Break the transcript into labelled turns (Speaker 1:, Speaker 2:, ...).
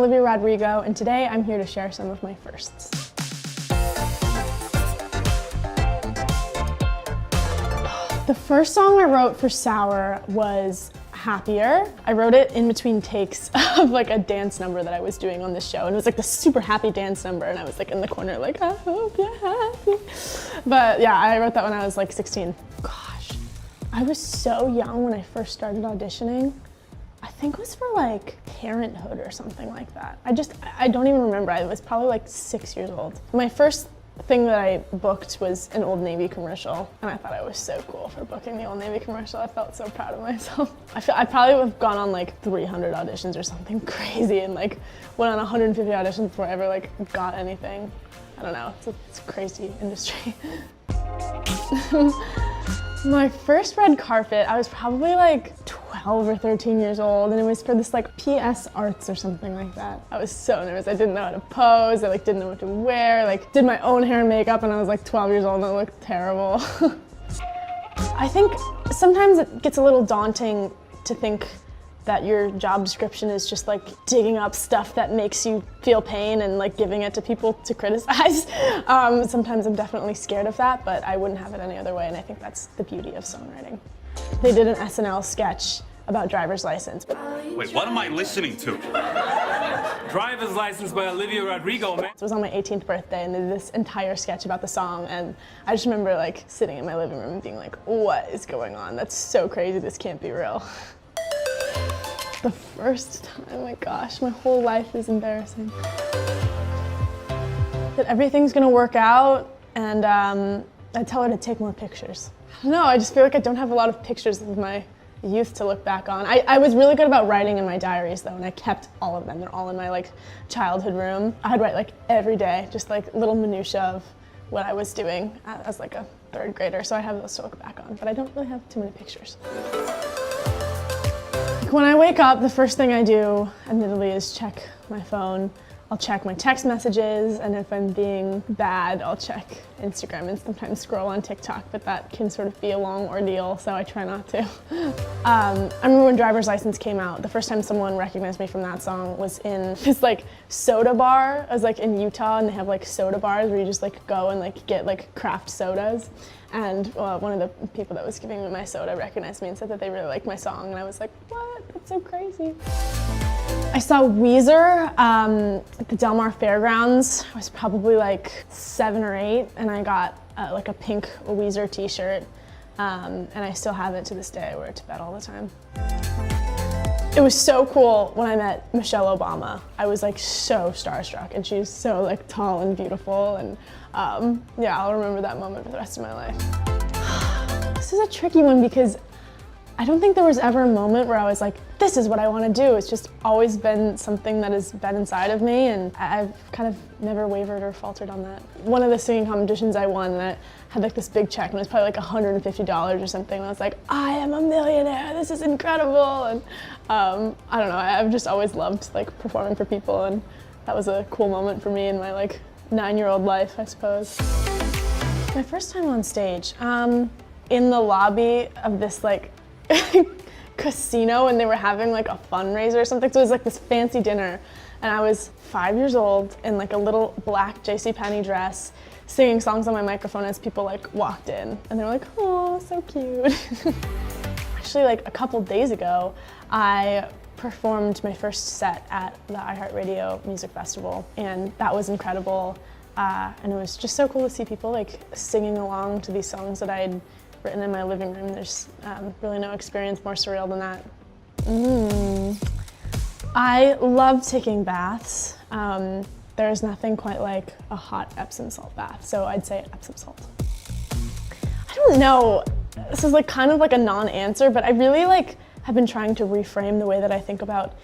Speaker 1: Olivia Rodrigo, and today I'm here to share some of my firsts. The first song I wrote for Sour was Happier. I wrote it in between takes of like a dance number that I was doing on this show, and it was like this super happy dance number, and I was like in the corner like, I hope you're happy. But yeah, I wrote that when I was like 16. Gosh, I was so young when I first started auditioning. I think it was for like Parenthood or something like that. I don't even remember. I was probably like 6 years old. My first thing that I booked was an Old Navy commercial, and I thought I was so cool for booking the Old Navy commercial. I felt so proud of myself. I probably would have gone on like 300 auditions or something crazy, and like went on 150 auditions before I ever like got anything. I don't know, it's a crazy industry. My first red carpet, I was probably like 12 or 13 years old, and it was for this like PS Arts or something like that. I was so nervous. I didn't know how to pose. I like didn't know what to wear. Like did my own hair and makeup, and I was like 12 years old and it looked terrible. I think sometimes it gets a little daunting to think that your job description is just like digging up stuff that makes you feel pain and like giving it to people to criticize. Sometimes I'm definitely scared of that, but I wouldn't have it any other way, and I think that's the beauty of songwriting. They did an SNL sketch about driver's license.
Speaker 2: Wait, what am I listening to?
Speaker 3: Driver's License by Olivia Rodrigo, man.
Speaker 1: It was on my 18th birthday, and they did this entire sketch about the song, and I just remember like sitting in my living room and being like, what is going on? That's so crazy, this can't be real. The first time, oh my gosh, my whole life is embarrassing. That everything's gonna work out, and I tell her to take more pictures. I don't know, I just feel like I don't have a lot of pictures of my youth to look back on. I was really good about writing in my diaries though, and I kept all of them. They're all in my like childhood room. I'd write like every day, just like little minutia of what I was doing as like a third grader, so I have those to look back on, but I don't really have too many pictures. When I wake up, the first thing I do, admittedly, is check my phone. I'll check my text messages, and if I'm being bad, I'll check Instagram and sometimes scroll on TikTok, but that can sort of be a long ordeal, so I try not to. I remember when Driver's License came out, the first time someone recognized me from that song was in this like soda bar. I was like in Utah, and they have like soda bars where you just like go and like get like craft sodas. And one of the people that was giving me my soda recognized me and said that they really liked my song, and I was like, what? That's so crazy. I saw Weezer at the Del Mar Fairgrounds. I was probably like 7 or 8, and I got like a pink Weezer t-shirt, and I still have it to this day. I wear it to bed all the time. It was so cool when I met Michelle Obama. I was like so starstruck, and she's so like tall and beautiful, and yeah, I'll remember that moment for the rest of my life. This is a tricky one because I don't think there was ever a moment where I was like, this is what I want to do. It's just always been something that has been inside of me, and I've kind of never wavered or faltered on that. One of the singing competitions I won, and I had like this big check, and it was probably like $150 or something, and I was like, I am a millionaire, this is incredible. And I don't know, I've just always loved like performing for people, and that was a cool moment for me in my like 9-year-old life, I suppose. My first time on stage, in the lobby of this like casino, and they were having like a fundraiser or something, so it was like this fancy dinner, and I was 5 years old in like a little black JCPenney dress, singing songs on my microphone as people like walked in, and they were like, oh, so cute. Actually, like a couple days ago, I performed my first set at the iHeartRadio Music Festival, and that was incredible, and it was just so cool to see people like singing along to these songs that I had written in my living room. There's really no experience more surreal than that. I love taking baths. There's nothing quite like a hot Epsom salt bath, so I'd say Epsom salt. I don't know, this is like kind of like a non-answer, but I really like have been trying to reframe the way that I think about